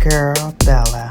Girl Bella.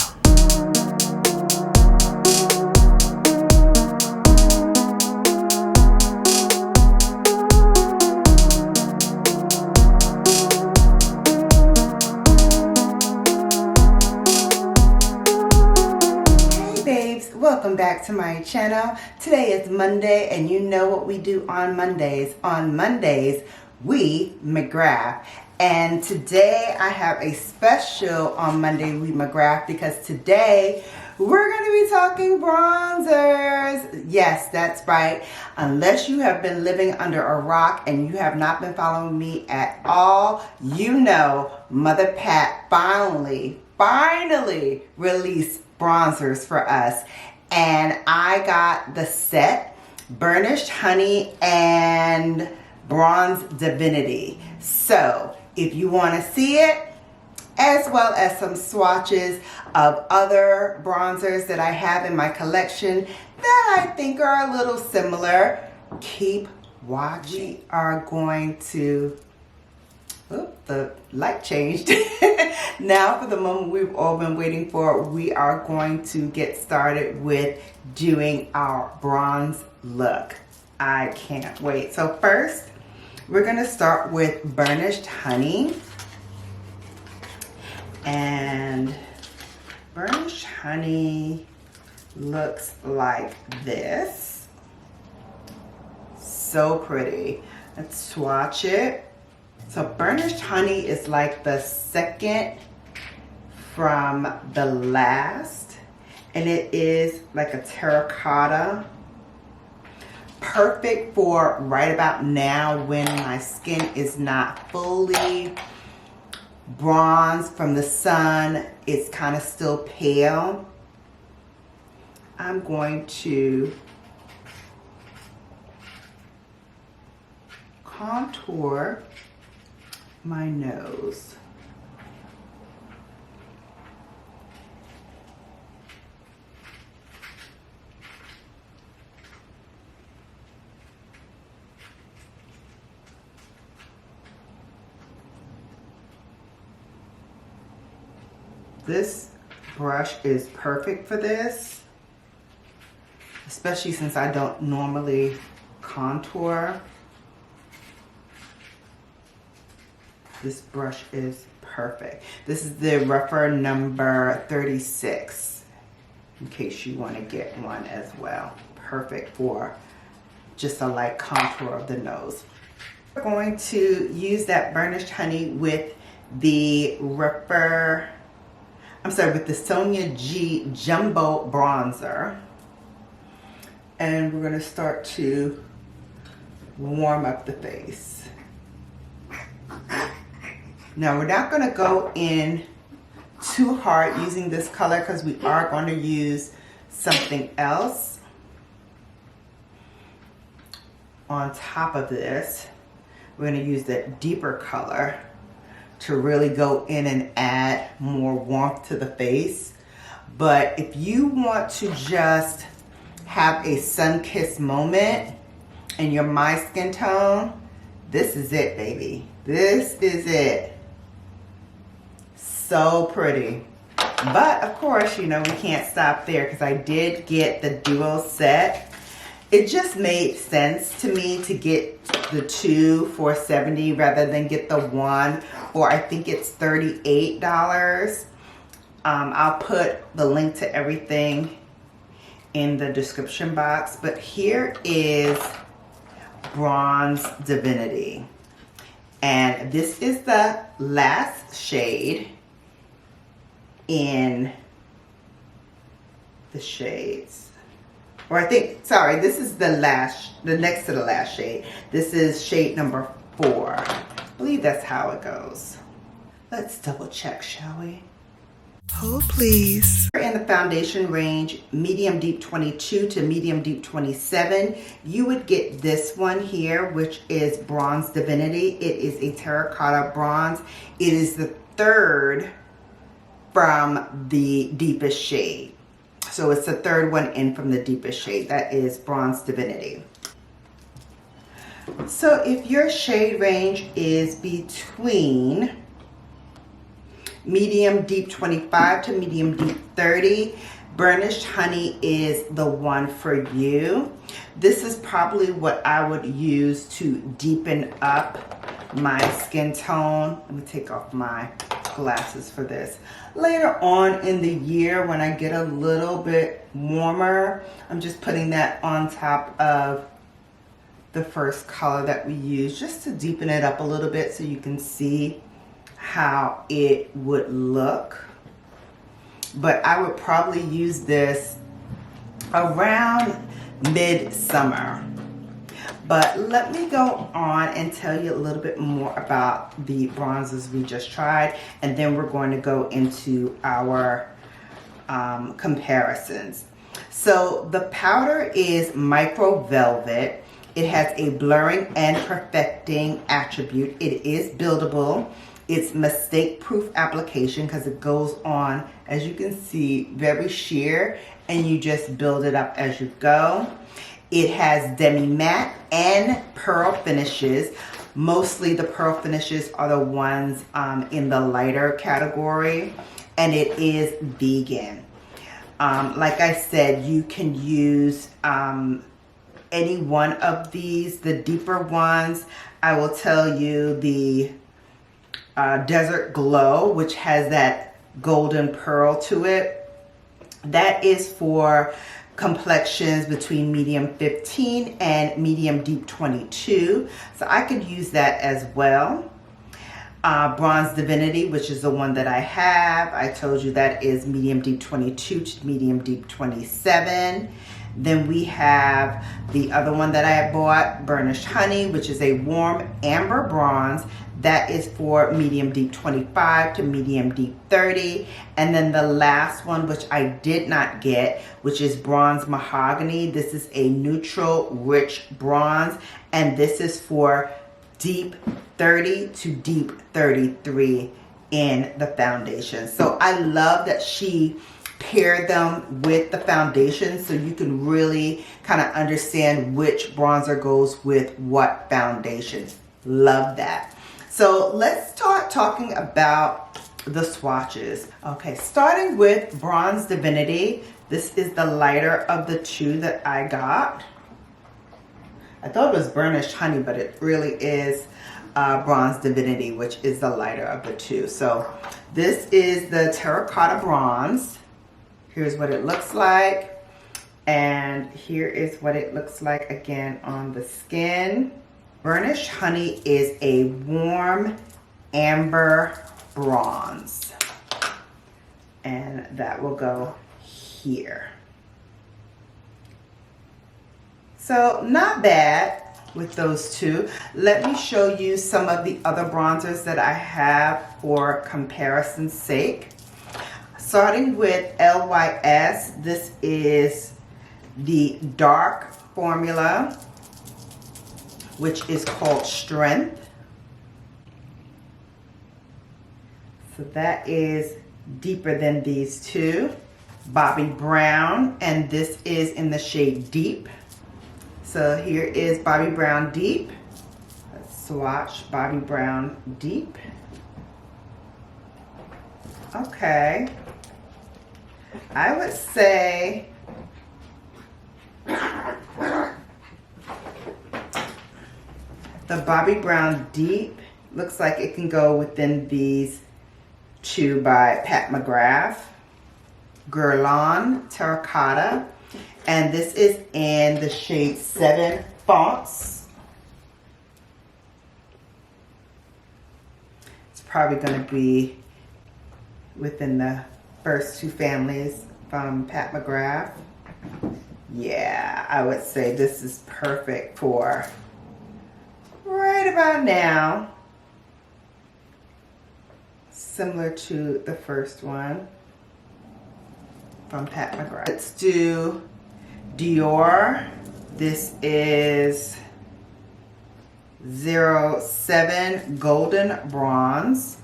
Welcome back to my channel. Today is Monday, and you know what we do on Mondays. On Mondays, we McGrath. And today I have a special on Monday we McGrath because today we're going to be talking bronzers. Yes, that's right. Unless you have been living under a rock and you have not been following me at all, you know Mother Pat finally released bronzers for us. And I got the set Burnished Honey and Bronze Divinity. So if you want to see it, as well as some swatches of other bronzers that I have in my collection that I think are a little similar, keep watching. We are going to, the light changed. Now for the moment we've all been waiting for, we are going to get started with doing our bronze look. I can't wait. So first, we're gonna start with Burnished Honey. And Burnished Honey looks like this. So pretty. Let's swatch it. So Burnished Honey is like the second from the last, and it is like a terracotta. Perfect for right about now when my skin is not fully bronzed from the sun. It's kind of still pale. I'm going to contour my nose. This brush is perfect for this, especially since I don't normally contour. This brush is perfect. This is the rougher number 36, in case you want to get one as well. Perfect for just a light contour of the nose. We're going to use that Burnished Honey with the with the Sonia G Jumbo Bronzer. And we're going to start to warm up the face. Now we're not going to go in too hard using this color because we are going to use something else on top of this. We're going to use that deeper color to really go in and add more warmth to the face. But if you want to just have a sun-kissed moment in your my skin tone, this is it, baby. This is it. So pretty. But of course, you know, we can't stop there because I did get the duo set. It just made sense to me to get the two for $70 rather than get the one, or I think it's $38. I'll put the link to everything in the description box. But here is Bronze Divinity. And this is the last shade in the shades. Or I think, sorry, this is the next to the last shade. This is shade number 4. I believe that's how it goes. Let's double check, shall we? Oh, please. In the foundation range, medium deep 22 to medium deep 27, you would get this one here, which is Bronze Divinity. It is a terracotta bronze. It is the third from the deepest shade. So it's the third one in from the deepest shade. That is Bronze Divinity. So if your shade range is between medium deep 25 to medium deep 30. Burnished Honey is the one for you. This is probably what I would use to deepen up my skin tone. Let me take off my glasses for this. Later on in the year, when I get a little bit warmer, I'm just putting that on top of the first color that we use, just to deepen it up a little bit so you can see how it would look. But I would probably use this around midsummer. But let me go on and tell you a little bit more about the bronzers we just tried, and then we're going to go into our comparisons. So the powder is Micro Velvet. It has a blurring and perfecting attribute. It is buildable. It's mistake-proof application because it goes on, as you can see, very sheer, and you just build it up as you go. It has demi-matte and pearl finishes. Mostly the pearl finishes are the ones in the lighter category, and it is vegan. Like I said, you can use any one of these. The deeper ones, I will tell you the Desert Glow, which has that golden pearl to it. That is for complexions between medium 15 and medium deep 22. So I could use that as well. Bronze Divinity, which is the one that I have. I told you that is medium deep 22 to medium deep 27. Then we have the other one that I had bought, Burnished Honey, which is a warm amber bronze. That is for medium deep 25 to medium deep 30. And then the last one, which I did not get, which is Bronze Mahogany. This is a neutral, rich bronze. And this is for deep 30 to deep 33 in the foundation. So I love that she paired them with the foundation so you can really kind of understand which bronzer goes with what foundation. Love that. So let's start talking about the swatches. Okay, starting with Bronze Divinity. This is the lighter of the two that I got. I thought it was Burnished Honey, but it really is Bronze Divinity, which is the lighter of the two. So this is the Terracotta Bronze. Here's what it looks like. And here is what it looks like again on the skin. Burnished Honey is a warm amber bronze. And that will go here. So not bad with those two. Let me show you some of the other bronzers that I have for comparison's sake. Starting with LYS, this is the dark formula, which is called Strength. So that is deeper than these two. Bobbi Brown, and this is in the shade Deep. So here is Bobbi Brown Deep. Let's swatch Bobbi Brown Deep. Okay. I would say the Bobbi Brown Deep looks like it can go within these two by Pat McGrath. Guerlain Terracotta. And this is in the shade 7 Fonts. It's probably going to be within the first two families from Pat McGrath. Yeah, I would say this is perfect for right about now. Similar to the first one from Pat McGrath. Let's do Dior. This is 07 Golden Bronze.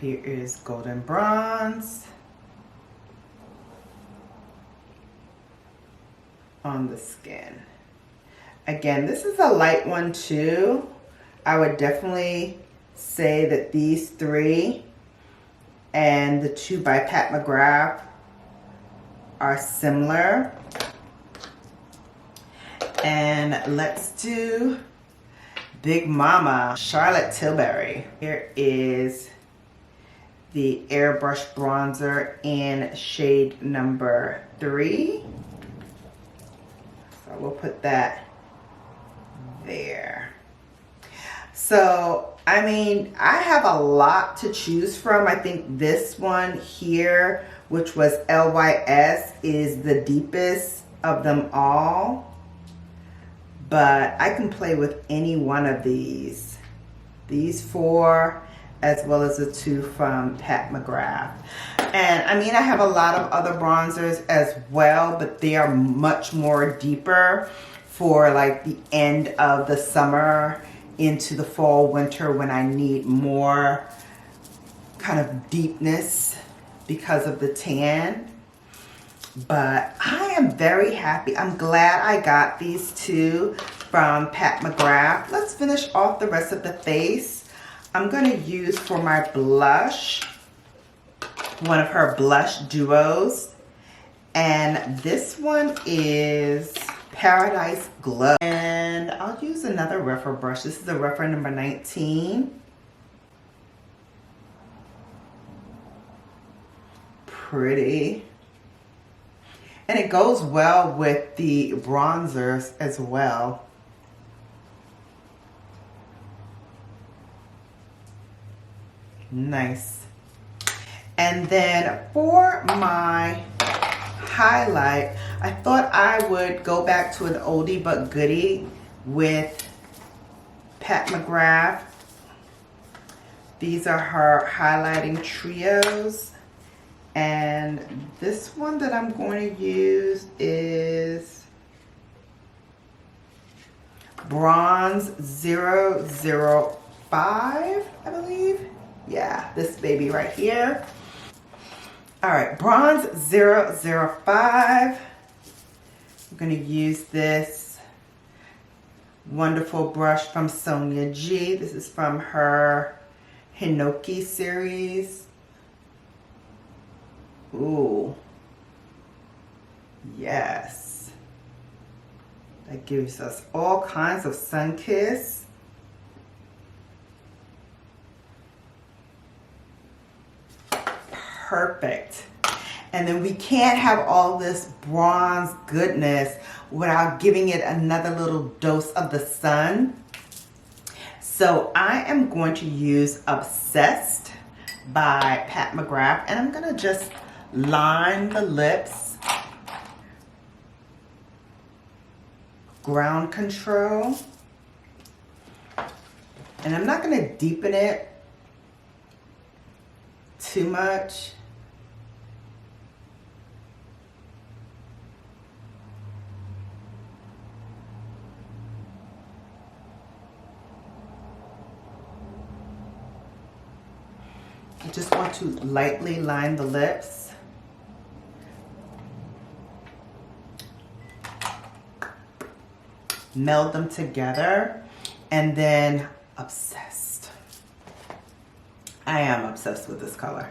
Here is Golden Bronze on the skin. Again, this is a light one too. I would definitely say that these three and the two by Pat McGrath are similar. And let's do Big Mama, Charlotte Tilbury. Here is the airbrush bronzer in shade number 3. So we'll put that there. So, I mean, I have a lot to choose from. I think this one here, which was LYS, is the deepest of them all. But I can play with any one of these. These 4, as well as the 2 from Pat McGrath. And I mean, I have a lot of other bronzers as well, but they are much more deeper for like the end of the summer into the fall, winter, when I need more kind of deepness because of the tan. But I am very happy. I'm glad I got these 2 from Pat McGrath. Let's finish off the rest of the face. I'm going to use for my blush one of her blush duos. And this one is Paradise Glow. And I'll use another rougher brush. This is the rougher number 19. Pretty. And it goes well with the bronzers as well. Nice. And then for my highlight, I thought I would go back to an oldie but goodie with Pat McGrath. These are her highlighting trios. And this one that I'm going to use is Bronze 005, I believe. Yeah, this baby right here. All right, Bronze 005. I'm going to use this wonderful brush from Sonia G. This is from her Hinoki series. Ooh, yes. That gives us all kinds of sun kiss. Perfect. And then we can't have all this bronze goodness without giving it another little dose of the sun. So I am going to use Obsessed by Pat McGrath, and I'm going to just line the lips, ground control, and I'm not going to deepen it too much. I just want to lightly line the lips. Meld them together, and then Obsessed. I am obsessed with this color.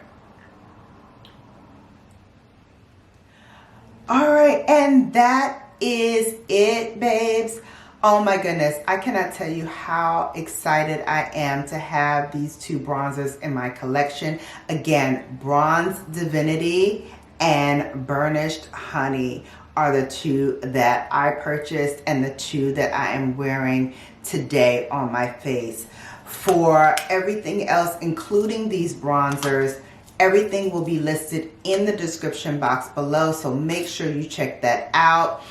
All right, and that is it, babes. Oh my goodness, I cannot tell you how excited I am to have these 2 bronzers in my collection. Again, Bronze Divinity and Burnished Honey are the 2 that I purchased and the 2 that I am wearing today on my face. For everything else, including these bronzers, everything will be listed in the description box below, so make sure you check that out.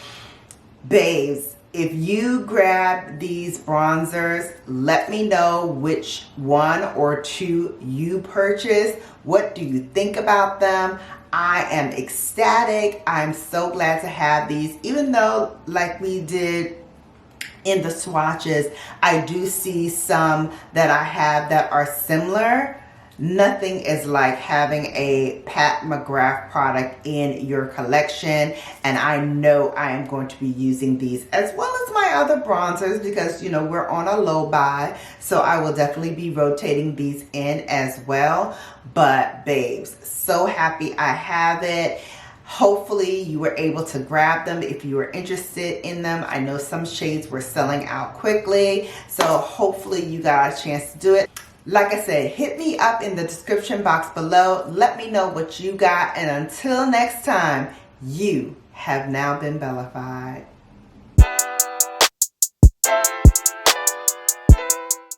Babes, if you grab these bronzers, let me know which 1 or 2 you purchased. What do you think about them? I am ecstatic. I'm so glad to have these, even though, like we did in the swatches, I do see some that I have that are similar. Nothing is like having a Pat McGrath product in your collection, and I know I am going to be using these as well as my other bronzers because, you know, we're on a low buy, so I will definitely be rotating these in as well. But babes, so happy I have it. Hopefully you were able to grab them if you were interested in them. I know some shades were selling out quickly, so hopefully you got a chance to do it. Like I said, hit me up in the description box below. Let me know what you got, and until next time, you have now been Bellafied.